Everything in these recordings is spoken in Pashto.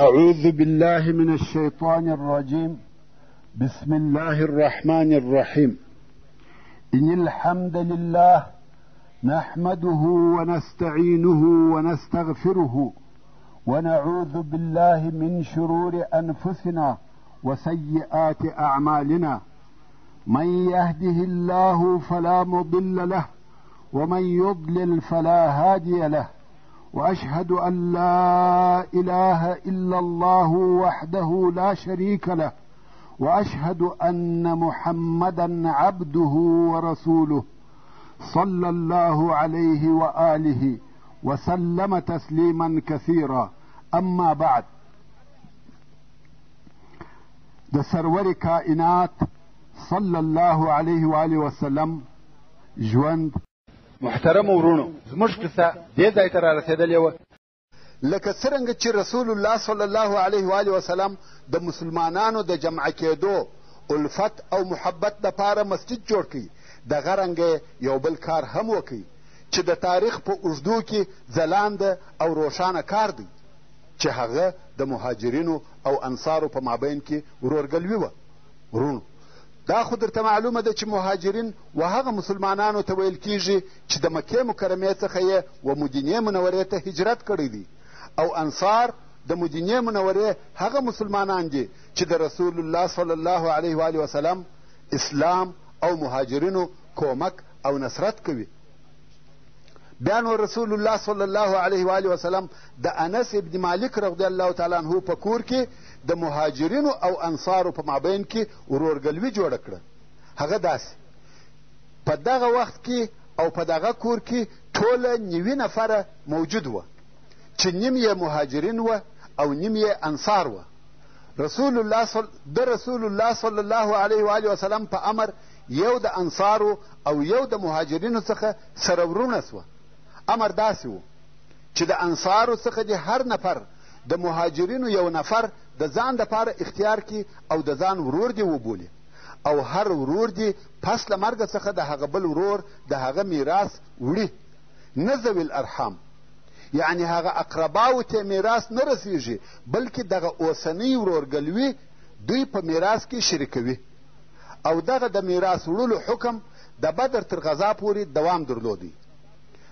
أعوذ بالله من الشيطان الرجيم. بسم الله الرحمن الرحيم. إن الحمد لله نحمده ونستعينه ونستغفره ونعوذ بالله من شرور أنفسنا وسيئات أعمالنا. من يهده الله فلا مضل له ومن يضلل فلا هادي له، وأشهد أن لا إله إلا الله وحده لا شريك له، وأشهد أن محمدا عبده ورسوله صلى الله عليه وآله وسلم تسليما كثيرا. أما بعد، د سرور کائنات صلی الله علیه و آله وسلم ژوند. محترم ورونو، زموږ قصه دې ځای ته رارسېدلې وه لکه څرنګه چې رسول الله صلی الله علیه و آله وسلم د مسلمانانو د جمع کېدو، الفت او محبت دپاره مسجد جوړ کړي، دغه رنګه یو بل کار هم وکړي چې د تاریخ په اوږدو کې ځلانده او روښانه کار دی، چې هغه د مهاجرینو او انصارو په مابین کې ورورګلوي وه. ورونو، دا خو درته معلومه ده چې مهاجرین و هغه مسلمانانو ته ویل کیږي چې د مکې مکرمې څخه یې و مدینې منورې ته هجرت کړی دی، او انصار د مدینې منورې هغه مسلمانان دي چې د رسول الله صلی الله علیه و آله وسلم اسلام او مهاجرینو کومک او نصرت کوي. بیا نو رسول الله صلی الله علیه و آله وسلم د انس ابن مالک رضی الله تعالی عنه په کور کې د مهاجرینو او انصارو په مابین کې ورورګلوي جوړه کړه. هغه داسې په دغه وخت کې او په دغه کور کې ټوله 90 نفره موجود وه، چې نیم یې مهاجرین وه او نیم یې انصار وه. رسول الله صلی الله علیه و آله وسلم په امر یو د انصارو او یو د مهاجرینو څخه سره ورونه سوه. امر داسې و چې د انصارو څخه د هر نفر د مهاجرینو یو نفر د ځان دپاره اختیار کړي او د ځان ورور دې وبولي، او هر ورور دې پس له مرګه څخه د هغه بل ورور د هغه میراث وړي، نه ذوي الارحام، یعنې هغه اقرباو ته میراث نه رسیږي، بلکې دغه اوسنۍ ورورګلوي دوی په میراث کې شریکوي. او دغه د میراث وړلو حکم د بدر تر غذا پورې دوام درلودی،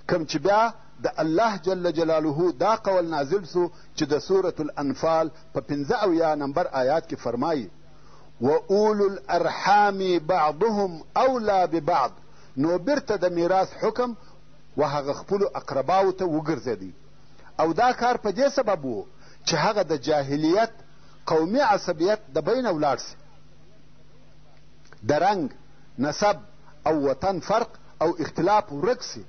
کوم چې بیا د الله جل جلاله دا قول نازل سو چې د سورة الانفال په 75 نمبر آیات کې فرمایي: واولو الارحام بعضهم اولا ببعض. نو بیرته د میراث حکم و هغه خپلو اقرباو ته وګرځېدی، او دا کار په دې سبب و چې هغه د جاهلیت قومي عصبیت د بینه ولاړ سي، د رنګ، نسب او وطن فرق او اختلاف ورک سي،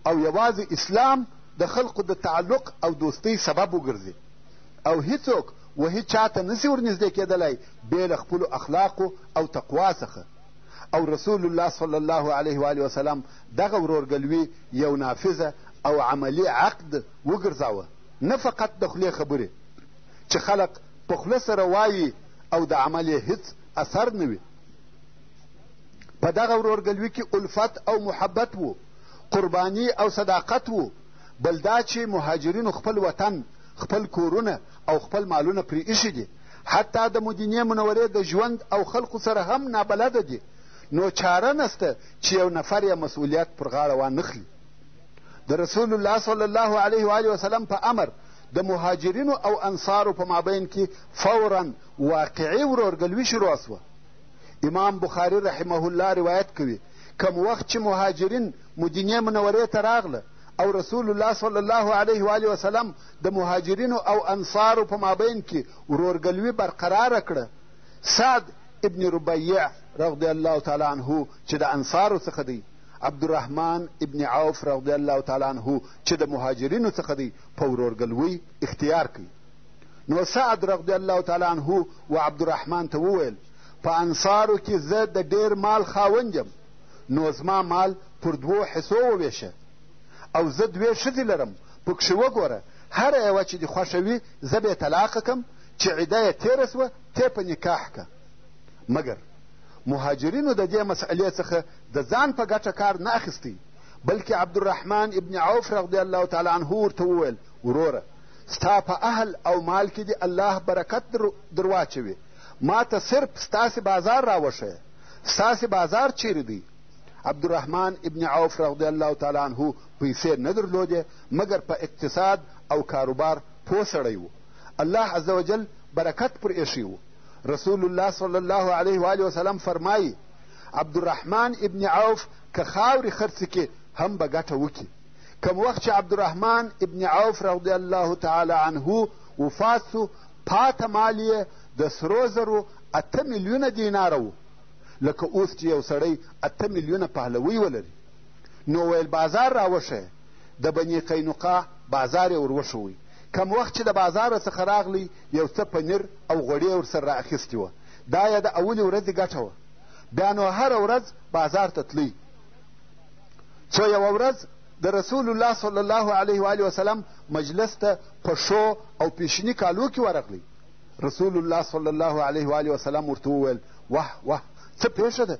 او یوازې اسلام د خلقو د تعلق او دوستۍ سبب وګرځي، او هیڅوک و هیڅ چاته نسي ورنږدې کېدلی بې له خپلو اخلاقو او تقوا څخه. او رسول الله صلی الله علیه و آله وسلم دغه ورورګلوي یو نافذه او عملي عقد وګرځاوه، نه فقط د خولې خبرې چې خلق په خوله سره وایي او د عمل یې هیڅ اثر نه وي. په دغه ورورګلوي کې الفت او محبت و، قرباني او صداقت و، بل دا چې مهاجرینو خپل وطن، خپل کورونه او خپل مالونه پرې ایښي دي، حتی د مدینې منورې د ژوند او خلقو سره هم نابلده دي، نو چاره نسته چې یو نفر یې مسؤلیت پر غاړه وانخلي. د رسول الله صلی الله علیه و آله وسلم په امر د مهاجرینو او انصارو په مابین کې فورا واقعي ورورګلوي شروع سوه. امام بخاري رحمه الله روایت کوي: کم وخت چې مهاجرین مدینې منورې ته راغله او رسول الله صلی الله علیه و آله وسلم د مهاجرینو او انصارو په مابین کې ورورګلوي برقراره کړه، سعد ابن ربیع رضی الله تعالی عنه چې د انصارو څخه دی، عبدالرحمن ابن عوف رضی الله تعالی عنه چې د مهاجرینو څخه دی، په ورورګلوي اختیار کوي. نو سعد رضی الله تعالی عنه و عبدالرحمن ته وویل: په انصارو کې زه د ډېر مال خاوند یم، نو زما مال پر 2 حصو وویشه، او زه 2 ښځې لرم، پکښې وګوره، هره یوه چې دې خوښه وي زه به یې طلاقه کم، چې عده یې تېره سوه ته په نکاح که. مګر مهاجرینو د دې مسئلې څخه د ځان په ګټه کار نه اخیستی، بلکې عبدالرحمن ابن عوف رضی الله تعالی عنه ورته وویل: وروره، ستا په اهل او مال کې دې الله برکت در واچوي. ما ته صرف ستاسې بازار راوښیه. ستاسې بازار چیرې دی؟ عبدالرحمن ابن عوف رضی الله تعالی عنه پیسې نه درلودې مګر په اقتصاد او کاروبار پوه سړی و. الله عز وجل برکت پر ایښی و. رسول الله صلی الله علیه و آله وسلم فرمایي عبدالرحمن ابن عوف که خاورې خرڅې کې هم به ګټه وکړي. کم وخت چې عبدالرحمن ابن عوف رضی الله تعالی عنه وفات سو، پاته مال یې د سرو زرو 8 میلیونه دیناره و. لکه اوس چې یو سړی 8 میلیونه پهلوي ولري. نو ویل بازار راوښیه. د بني قینقاع بازار یې ور وښوی. کم وخت چې د بازاره څخه راغلی یو څه پنیر او غوړي ورسره را اخیستې وه. دا یې د اولې ورځې ګټه وه. بیا نو هره ورځ بازار ته تلی. څو یوه ورځ د رسول الله صلی الله علیه و آله وسلم مجلس ته په شو او پیشني کالو کې ورغلی. رسول الله صلی الله علیه و آله وسلم ورته وویل واه واه څه پېښه ده؟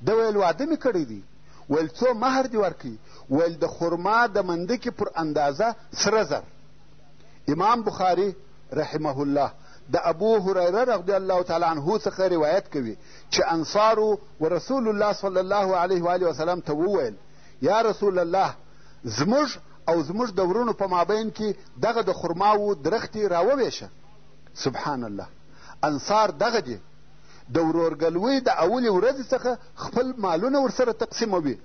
ده ویل واده مې کړی دی. ویل څو مهر دې ورکړي؟ ویل د خرما د مندکې پر اندازه سره زر. امام بخاري رحمه الله د ابو هریره رضی الله تعالی عنه څخه روایت کوي چې انصارو و رسول الله صلی الله علیه و آله وسلم ته وویل یا رسول الله زموږ او زموږ د ورونو په مابین کې دغه د خرماو درختې راوویشه. سبحان الله، انصار دغه دي د ورورګلوۍ د اولې ورځې څخه خپل مالونه ورسره تقسیموي.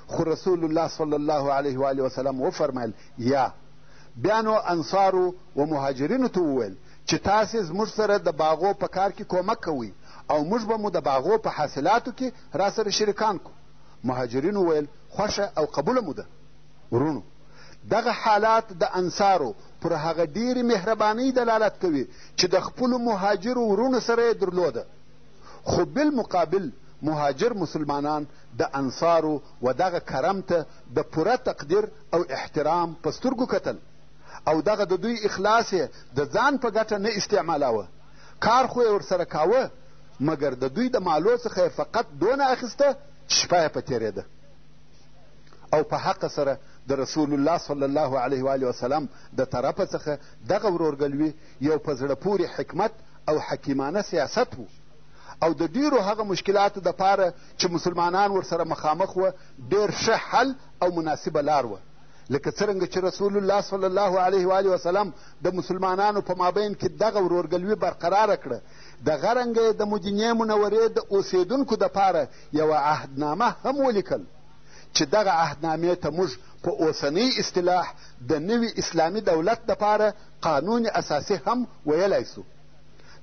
خو رسول الله صلی الله علیه و آله وسلم وفرمیل یا. بیا نو انصارو و مهاجرینو ته وویل چې تاسې زموږ سره د باغو په کار کې کومک کوئ او موږ به مو د باغو په حاصلاتو کې را سره شریکان کو. مهاجرینو ویل خوښه او قبوله مو ده. ورونو، دغه حالات د انصارو پر هغه ډېرې مهربانۍ دلالت کوي چې د خپلو مهاجرو ورونو سره یې درلوده. خو بالمقابل مهاجر مسلمانان د انصارو و دغه کرم ته د پوره تقدیر او احترام په سترګو کتل او دغه د دوی اخلاص یې د ځان په ګټه نه استعمالاوه. کار خو یې ورسره کاوه مګر د دوی د مالو څخه یې فقط دونه اخیسته چې شپه یې په تېرېده. او په حق سره د رسول الله صلی الله علیه و آله وسلم د طرفه څخه دغه ورورګلوي یو په زړه پورې حکمت او حکیمانه سیاست و. او د ډیرو هغه مشکلاتو دپاره چې مسلمانان ورسره مخامخ وه ډېر ښه حل او مناسبه لار وه. لکه څرنګه چې رسول الله صلی الله علیه و آله وسلم د مسلمانانو په مابین کې دغه ورورګلوي برقراره کړه، دغه رنګه د مدینې منورې د اوسېدونکو دپاره یوه عهدنامه هم ولیکل چې دغه عهدنامې ته موږ په اوسنۍ اصطلاح د نوي اسلامي دولت دپاره قانون اساسي هم ویلی سو.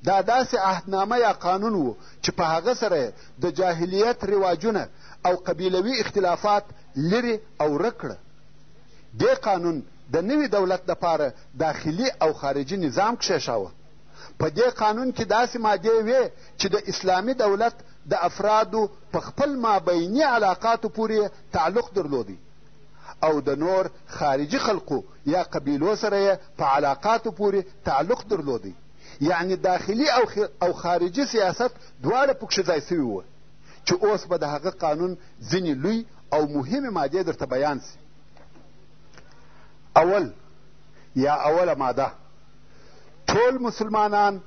دا داسې عهدنامه یا قانون و چې په هغه سره د جاهلیت رواجونه او قبیلوي اختلافات لرې او ورک کړه. دې قانون د نوي دولت دپاره داخلي او خارجي نظام کښېښاوه. په دې قانون کې داسې مادې وې چې د اسلامي دولت د افرادو په خپل مابیني علاقاتو پورې تعلق درلودی او د نور خارجي خلقو یا قبیلو سره یې په علاقاتو پورې تعلق درلودی. یعنی داخلي او خارجي سیاست دواړه پکښې ځای سوي وه چې اوس به د هغه قانون ځینې لوی او مهمې مادې درته بیان سي. اول یا اوله ماده، ټول مسلمانان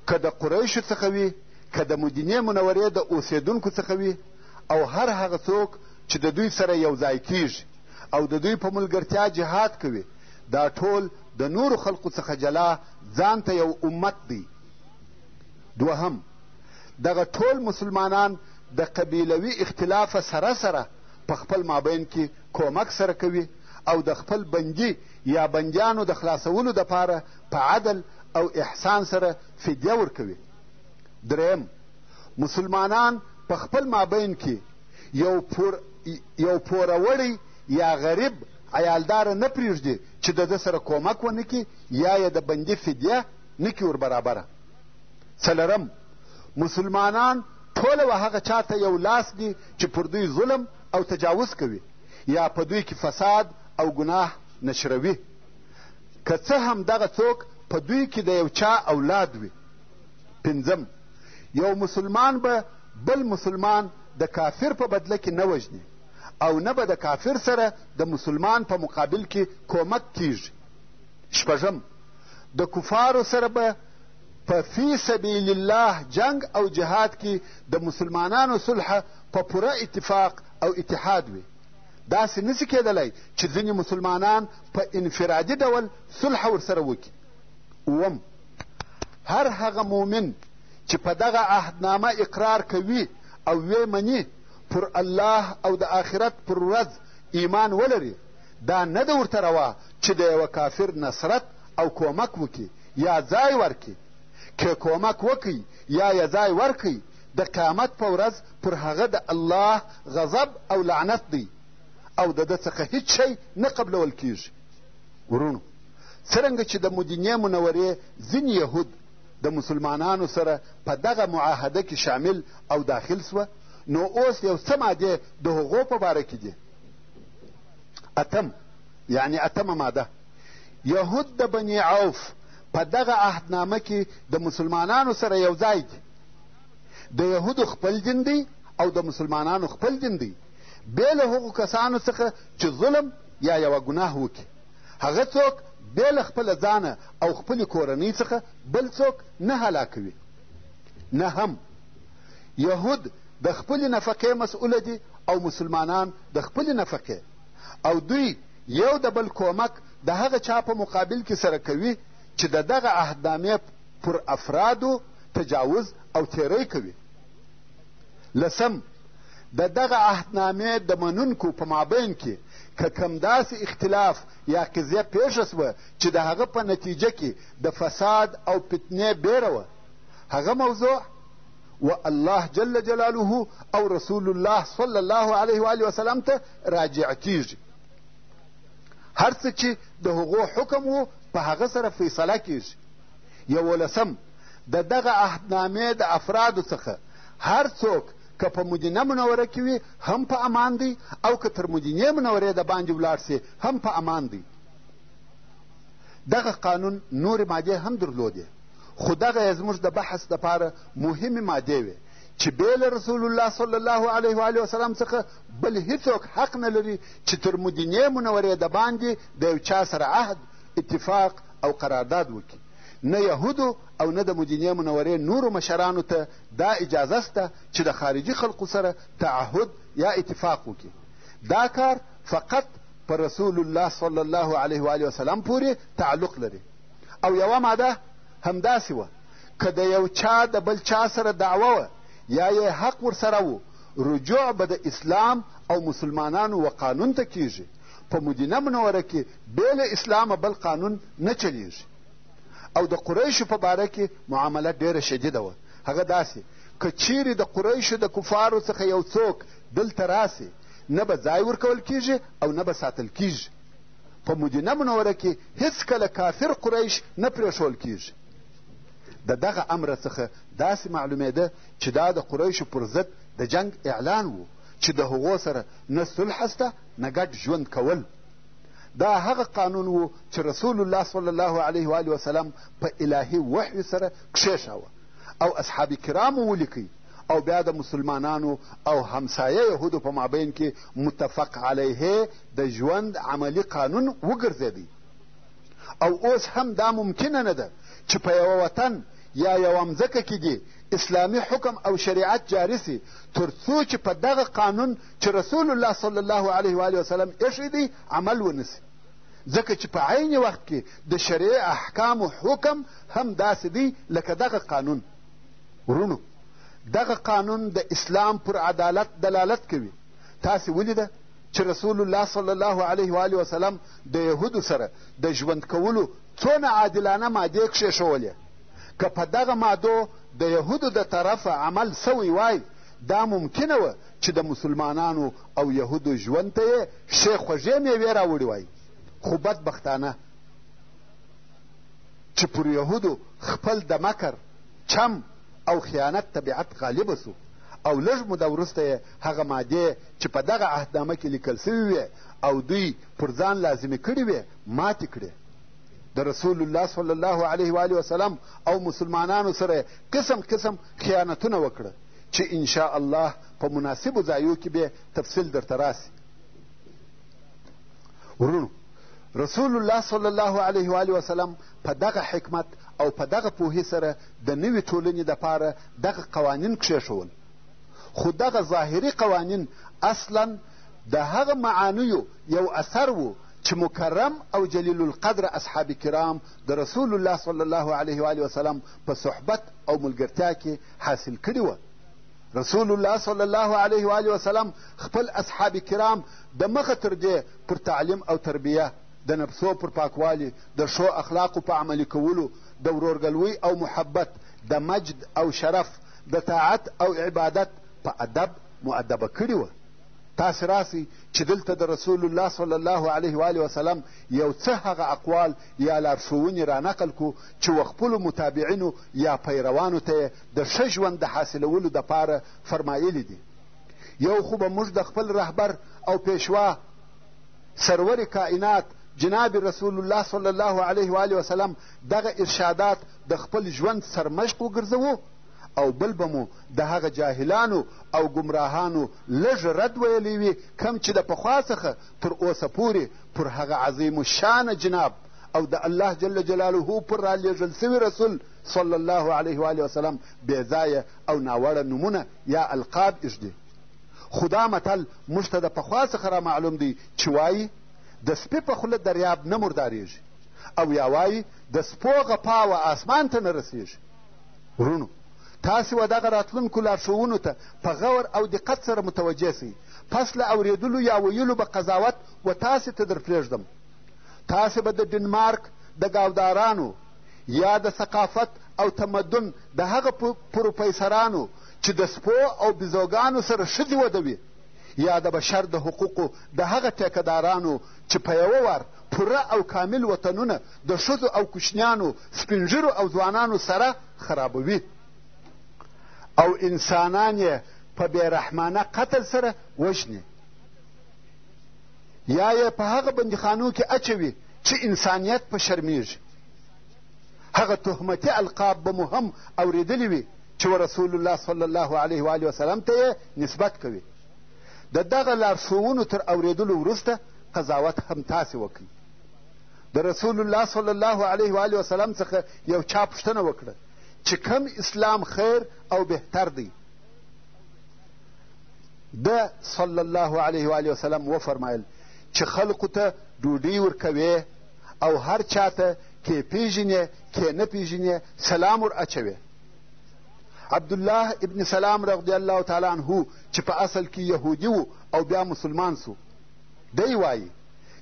که د قریشو څخه وي که د مدینې منورې د اوسېدونکو څخه وي او هر هغه څوک چې د دوی سره یو ځای کیږي او د دوی په ملګرتیا جهاد کوي، دا ټول د نورو خلقو څخه جلا ځان ته یو امت دی. دوهم، دغه ټول مسلمانان د قبیلوي اختلاف سره سره په خپل مابین کې کومک سره کوي او د خپل بندي یا بندیانو د خلاصولو دپاره په عدل او احسان سره فدیه ورکوي. دریم، مسلمانان په خپل مابین کې یو پوروړی یا غریب عیالداره نه پرېږدي چې د ده سره کومک ونه کړي یا یې د بندي فدیه نه کړي وربرابره. څلرم، مسلمانان ټوله و هغه چا ته یو لاس دي چې پر دوی ظلم او تجاوز کوي یا په دوی کې فساد او ګناه نشروي، که څه هم دغه څوک په دوی کې د یو چا اولاد وي. پنځم، یو مسلمان به بل مسلمان د کافر په بدله کې نه وژني او نه به د کافر سره د مسلمان په مقابل کې کومک کیږي. شپږم، د کفارو سره به په فی سبیل الله جنگ او جهاد کې د مسلمانانو صلح په پوره اتفاق او اتحاد وي. داسې نسي کېدلی چې ځینې مسلمانان په انفرادي ډول صلح ورسره وکړي. اووم، هر هغه مؤمن چې په دغه عهدنامه اقرار کوي او ویې مني پر الله او د آخرت پر ورځ ایمان ولري، دا نه ده ورته روا چې د یوه کافر نصرت او کومک وکړي یا ځای ورکړي. که کومک وکړي یا یې ځای ورکړي، د قیامت په ورځ پر هغه د الله غضب او لعنت دی او د ده څخه هیڅ شی نه قبلول کیږي. ورونو، څرنګه چې د مدینې منورې ځینې یهود د مسلمانانو سره په دغه معاهده کې شامل او داخل سوه، نو اوس یو څه مادې د هغو په باره کې دي. اتم، یعنې اتمه ماده، یهود د بني عوف په دغه عهدنامه کې د مسلمانانو سره یو ځای دي. د یهودو خپل دین دی او د مسلمانانو خپل دین دی، بې له هغو کسانو څخه چې ظلم یا یوه ګناه وکړي. هغه څوک بې له خپله ځانه او خپلې کورنۍ څخه بل څوک نه هلاکوي. نهم، یهود د خپلې نفقې مسؤله دي او مسلمانان د خپلې نفقې، او دوی یو د بل کومک د هغه چا په مقابل کې سره کوي چې د دغه عهدنامې پر افرادو تجاوز او تیری کوي. لسم، د دغه عهدنامې د منونکو په مابین کې که کم داسې اختلاف یا قضیه پیښه سوه چې د هغه په نتیجه کې د فساد او فتنې بیره وه، هغه موضوع و الله جل جلاله او رسول الله صلی الله علیه و وسلم ته راجع کیږي. هر څه چې د هغو حکم و په هغه سره فیصله کیږي. 11، د دغه عهدنامې د افرادو څخه هر څوک که په مدینه منوره کې وي هم په امان دی، او که تر مدینې منورې د باندې ولاړ سي هم په امان دی. دغه قانون نورې مادې هم درلودې، خو دغه یې زموږ د بحث دپاره مهمې مادې وې چې بې له رسول الله صلی الله علیه و وسلم څخه بل هیڅوک حق نه لري چې تر مدینې منورې د باندې د یو چا سره عهد، اتفاق او قرارداد وکړي. نه یهودو او نه د مدینې منورې نورو مشرانو ته دا اجازه سته چې د خارجي خلقو سره تعهد یا اتفاق وکړي. دا کار فقط په رسول الله صلی الله علیه و وسلم پورې تعلق لري. او یوه ماده همداسې وه، که د یو چا د بل چا سره دعوه وه یا یې حق ورسره و، رجوع به د اسلام او مسلمانانو و قانون ته کیږي. په مدینه منوره کې بې له اسلامه بل قانون نه چلیږي. او د قریشو په باره کې معامله ډېره شدیده وه. هغه داسې که چیرې د قریشو د کفارو څخه یو څوک دلته راسي، نه به ځای ورکول کیږي او نه به ساتل کیږي. په مدینه منوره کې هیڅکله کافر قریش نه پرېښول کیږي. د دغه امر څخه داسې معلومېده چې دا د قریشو پر ضد د جنگ اعلان و چې د هغو سره نه صلح سته نه ګډ ژوند کول. دا هغه قانون و چې رسول الله صلی الله علیه و وسلم په الهي وحی سره کښېښاوه او اصحاب کرامو ولیکئ، او بیا د مسلمانانو او همسایه یهودو په مابین کې متفق علیه د ژوند عملی قانون وګرځېدی. او اوس هم دا ممکنه نه ده چې په یوه وطن یا یوه مځکه کې دي اسلامي حکم او شریعت جاری سي تر څو چې په دغه قانون چې رسول الله صلی الله علیه و وسلم ایښی دی عمل ونسي، ځکه چې په عین وخت کې د شریع احکامو حکم هم داسې دی لکه دغه قانون. ورونو، دغه قانون د اسلام پر عدالت دلالت کوي. تاسې ولیده چې رسول الله صلی الله علیه و وسلم د یهودو سره د ژوند کولو څونه عادلانه مادې کښېښولې. که په دغه مادو د یهودو د طرفه عمل سوی وای، دا ممکنه وه چې د مسلمانانو او یهودو ژوند ته یې ښې خوږې میوې راوړې وای. خو بدبختانه چې پر یهودو خپل د مکر، چم او خیانت طبیعت غالبه سو، او لږ موده وروسته یې هغه مادې چې په دغه عهدنامه کې لیکل سوي وې او دوی پر ځان لازمې کړې وې ماتې کړې. د رسول الله صلی الله علیه و وسلم او مسلمانانو سره قسم قسم خیانتونه وکړه چې انشاء الله په مناسبو ځایو کې به تفصیل درته راسي. ورونو، رسول الله صلی الله علیه و آله وسلم په دغه حکمت او په دغه پوهې سره د نوې ټولنې دپاره دغه قوانین کښېښول. خو دغه ظاهري قوانین اصلا د هغه معانیو یو اثر و چې مکرم او جلیل القدر اصحاب کرام د رسول الله صلی الله علیه و آله وسلم په صحبت او ملګرتیا کې حاصل کړي وه. رسول الله صلی الله علیه و آله وسلم خپل اصحاب کرام د مخه تر دې پر تعلیم او تربیه، د نفسو پر پاکوالي، د ښو اخلاقو په عملي کولو، د ورورګلوۍ او محبت، د مجد او شرف، د طاعت او عبادت په ادب مؤدبه کړي وه. تاسې راسئ چې دلته د رسول الله صلی الله علیه و آله وسلم یو څه هغه اقوال یا لارښوونې رانقل کړو چې و خپلو متابعینو یا پیروانو ته یې د ښه ژوند د حاصلولو دپاره فرمایلي دي. یو خو به موږ د خپل رهبر او پیشوا سرور کائنات جناب رسول الله صلی الله علیه و آله وسلم دغه ارشادات د خپل ژوند سرمشق وګرځوو، او بل به مو د هغه جاهلانو او ګمراهانو لږ رد ویلی وي کوم چې د پخوا څخه تر اوسه پورې پر هغه عظیم الشانه جناب او د الله جل جلاله پر رالیږل سوي رسول صلی الله علیه و آله وسلم بېځایه او ناوړه نومونه یا القاب ایږدي. خو دا متل موږ ته د پخوا څخه را معلوم دی چې وایي د سپي په خوله دریاب نه مردارېږي، او یا وایي د سپو غپا و آسمان ته نه رسېږي. ورونو، تاسې و دغه راتلونکو لارښوونو ته په غور او دقت سره متوجه سئ. پس له اورېدلو یا ویلو به قضاوت و تاسې ته در پرېږدم. تاسې به د ډنمارک د ګاودارانو یا د ثقافت او تمدن د هغه پروفیسرانو چې د سپو او بیزوګانو سره ښځې ودوي، یا د بشر د حقوقو د هغه ټیکهدارانو چې په یوه وار پوره او کامل وطنونه د ښځو او کوچنیانو، سپینږیرو او ځوانانو سره خرابوي او انسانان یې په بېرحمانه قتل سره وژني، یا یې په هغه بندیخانو کې اچوي چې انسانیت په شرمیږي. هغه تهمتي القاب به مو هم اورېدلي وي چې رسول الله صلی الله علیه و آله وسلم ته یې نسبت کوي. د دغه لارښوونو تر اورېدلو وروسته قضاوت هم تاسې وکړئ. د رسول الله صلی الله علیه و آله وسلم څخه یو چا پوښتنه وکړه چې کم اسلام خیر او بهتر دی؟ ده صلی الله علیه و آله وسلم وفرمایل چې خلقو ته ډوډۍ ورکوې او هر چاته کې پیژنې کې نه پیژنې سلام ور اچوې. عبدالله ابن سلام رضی الله تعالی عنه چې په اصل کې یهودي و او بیا مسلمان سو، دی وایي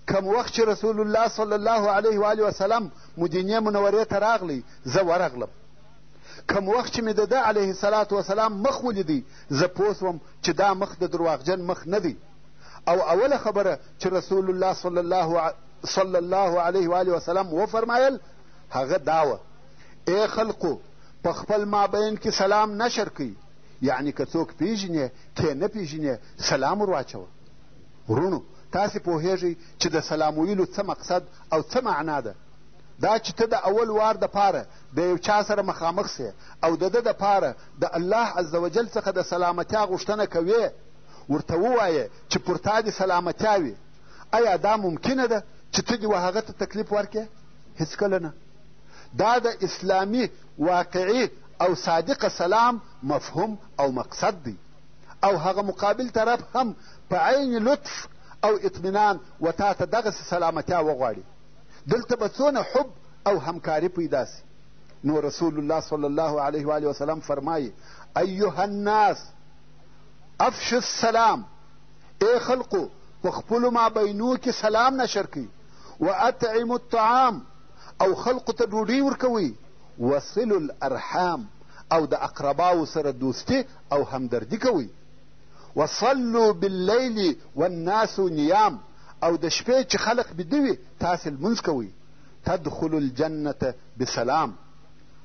کم وخت چې رسول الله صلی الله علیه و آله وسلم مدینې منورې ته راغلی زه ورغلم. کم وخت چې مې د ده علیه الصلاة وسلام مخ ولیدی زه پوه سوم چې دا مخ د درواغجن مخ نه دی. او اوله خبره چې رسول الله صلی الله علیه و آله وسلم وفرمایل هغه دا وه: ای خلقو، په خپل مابین کې سلام نشر کوي، یعنی که څوک پیژنې که نه پیژنې سلام ور واچوه. ورونو، تاسې پوهیږئ چې د سلام ویلو څه مقصد او څه معنا ده. دا چې ته د اول وار دپاره د یو چا سره مخامخ سې او د ده دپاره د الله عز وجل څخه د سلامتیا غوښتنه کوې، ورته ووایې چې پر تا دې سلامتیا وي. آیا دا ممکنه ده چې ته دې و هغه ته تکلیف ورکړې؟ هېڅکله نه. دا د اسلامي واقعي او صادق سلام مفهوم او مقصد دی، او هغه مقابل طرف هم په عین لطف او اطمینان و تا ته دغسې سلامتیا وغواړي. دلته به څونه حب او همکاري پیدا سي. نو رسول الله صلی الله علیه و آله وسلم فرمایي: ایها الناس افشوا السلام، ای خلقو په خپلو مابینو کې سلام نشر کړئ، و اطعموا الطعام، او خلقو ته ډوډۍ ورکوئ، وصلوا الارحام، او د اقرباو سره دوستي او همدردي کوئ، وصلوا باللیل والناس نیام، او د شپې چې خلق بیده وي تاسې لمونځ کوئ. تدخلوا الجنة بسلام،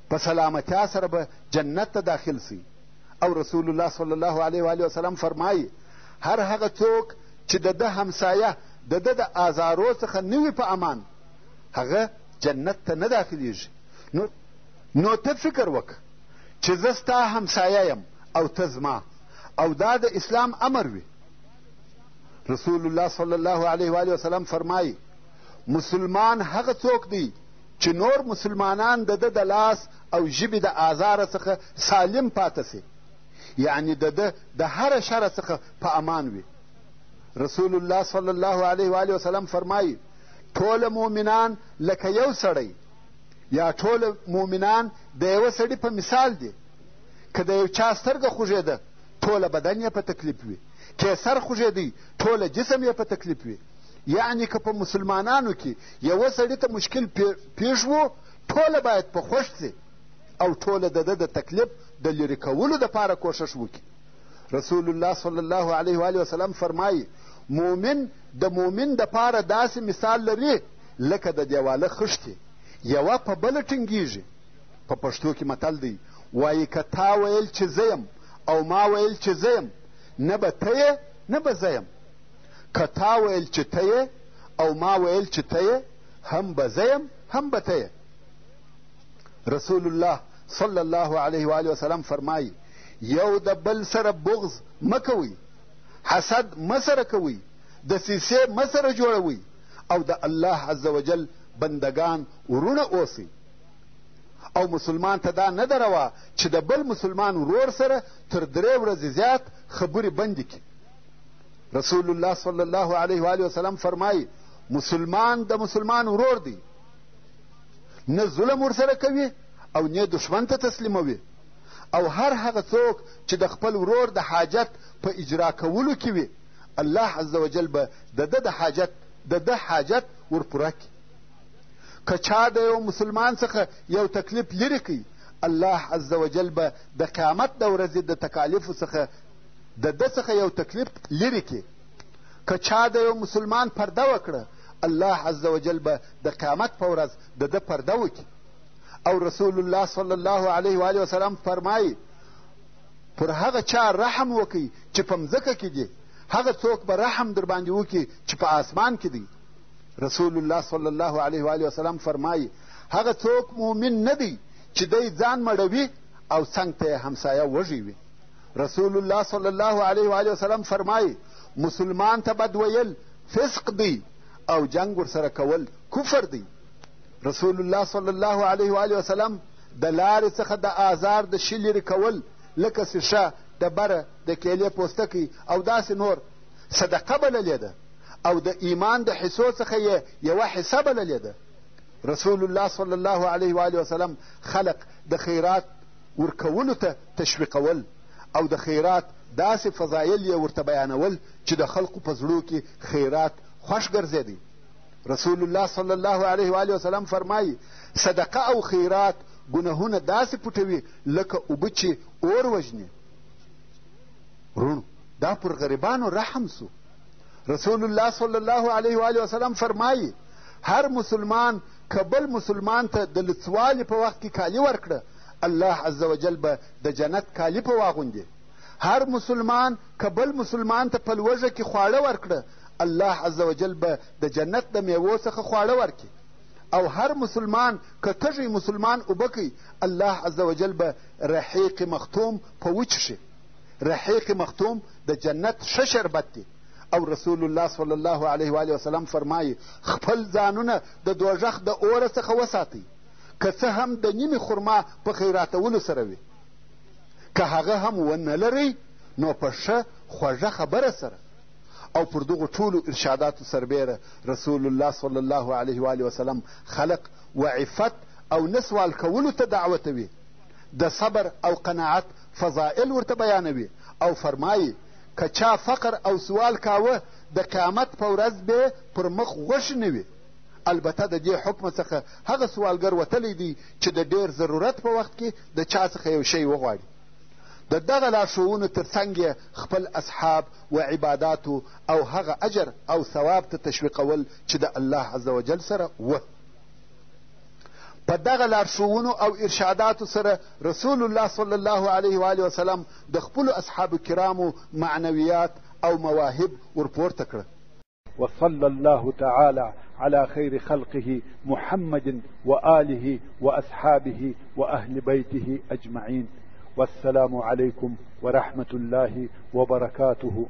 په سلامتیا سره به جنت ته داخل سئ. او رسول الله صلی الله علیه و آله وسلم فرمایي هر هغه څوک چې د ده همسایه د ده د آزارو څخه نه وي په امان، هغه جنت ته نه داخلیږي. نو ته فکر وکړه چې زه ستا همسایه یم او ته زما، او دا د اسلام امر وي. رسول الله صلی الله علیه و آله وسلم فرمایي مسلمان هغه څوک دی چې نور مسلمانان د ده د لاس او ژبې د آزاره څخه سالم پاته سي، یعنی د ده د هره شره څخه په امان وي. رسول الله صلی الله علیه و آله وسلم فرمایي ټوله مؤمنان لکه یو سړی یا ټوله مؤمنان د یوه سړي په مثال دي. که د یو چا سترګه خوږېده ټوله بدن یې په تکلیف وي، که سر خوږېدی ټوله جسم یې په تکلیف وي. یعنی که په مسلمانانو کې یوه سړي ته مشکل پیښ و ټوله باید په خوښ سي او ټوله د ده د تکلیف د لرې کولو دپاره کوښښ وکړي. رسول الله صلی الله علیه و آله وسلم فرمایي مؤمن د مؤمن دپاره داسې مثال لري لکه د دیواله خښتې یوه په بله ټینګېږي. په پښتو کې متل دی وایي که تا ویل چې زه یم او ما ویل چې زه یم نه به ته یې نه به زه یم. که تا ویل چې ته یې او ما ویل چې ته یې هم به زه یم هم به ته یې. رسول الله صلی الله علیه و آله وسلم فرمایي یو د بل سره بغض مه کوئ، حسد مه سره کوئ، دسیسې مه سره جوړوئ او د الله عز وجل بندگان ورونه اوسئ. او مسلمان ته دا نه ده روا چې د بل مسلمان ورور سره تر 3 ورځې زیات خبرې بندې کړي. رسول الله صلی الله علیه و آله وسلم فرمایي مسلمان د مسلمان ورور دی، نه ظلم ورسره کوي او نه دشمن ته تسلیموي. او هر هغه څوک چې د خپل ورور د حاجت په اجرا کولو کې وي الله عز وجل به د ده حاجت ورپوره کړي. که چا د یو مسلمان څخه یو تکلیف لرې کړي الله عز وجل به د قیامت د ورځې د تکالیفو څخه د ده څخه یو تکلیف لرې کړي. که چا د یو مسلمان پرده وکړه الله عز وجل به د قیامت په ورځ د ده پرده وکړي. او رسول الله صلی الله علیه و آله وسلم فرمایي پر هغه چا رحم وکړي چې په مځکه کې دی هغه څوک به رحم در باندې وکړي چې په آسمان کې دی. رسول الله صلی الله علیه و آله وسلم فرمایي هغه څوک مؤمن نه دی چې دی ځان مړوي او څنګ ته یې همسایه وږی وي. رسول الله صلی الله علیه و آله وسلم فرمایي مسلمان ته بد ویل فسق دی او جنگ ورسره کول کفر دی. رسول الله صلی الله علیه و آله وسلم د لارې څخه د آزار د شي لرې کول لکه سیشه، ډبره، د کیلې پوستکی او داسې نور صدقه بللې ده او د ایمان د حصو څخه یې یوه حصه بللې ده. رسول الله صلی الله علیه و آله وسلم خلق د خیرات ورکولو ته تشویقول او د خیرات داسې فضایل یې ورته بیانول چې د خلقو په زړو کې خیرات خوښ ګرځېدی. رسول الله صلی الله علیه و آله وسلم فرمایي صدقه او خیرات ګناهونه داسې پټوي لکه اوبه چې اور وژني. ورونو دا پر غریبانو رحم سو. رسول الله صلی الله علیه و آله وسلم فرمایي هر مسلمان که بل مسلمان ته د لڅوالي په وخت کې کالي ورکړه الله عز وجل به د جنت کالي په واغوندي. هر مسلمان که بل مسلمان ته په لوږه کې خواړه ورکړه الله عز وجل به د جنت د میوو څخه خواړه ورکړي. او هر مسلمان که تږی مسلمان اوبه کوي الله عز وجل به رحیق مختوم په وچشي. رحیق مختوم د جنت ښه شربت دی. او رسول الله صلی الله علیه و آله وسلم فرمایي خپل ځانونه د دوژخ د اوره څخه وساتئ که څه هم د نیمې خرما په خیراتولو سره وي. که هغه هم ونه لرئ نو په ښه خوږه خبره سره. او پر دغو ټولو ارشاداتو سربیره رسول الله صلی الله علیه و آله وسلم خلق و عفت او نسوال کولو ته دعوتوي. د صبر او قناعت فضائل ورته بیانوي او فرمایي که چا فقر او سوال کاوه د قیامت په ورځ به پر مخ غوښ نه وي. البته د دې حکم څخه هغه سوالګر وتلی دی چې د ډېر ضرورت په وخت کې د چا څخه یو شی وغواړي. د دغه لارښوونو تر څنګ یې خپل اصحاب و عباداتو او هغه اجر او ثواب ته تشویقول چې د الله عز وجل سره وه. په دغه لارښوونو او ارشاداتو سره رسول الله صلی الله علیه و آله وسلم د خپلو اصحابو کرامو معنویات او مواهب ورپورته کړه. وصلى الله تعالى على خير خلقه محمد وآله وأصحابه وأهل بيته أجمعين. والسلام عليكم ورحمة الله وبركاته.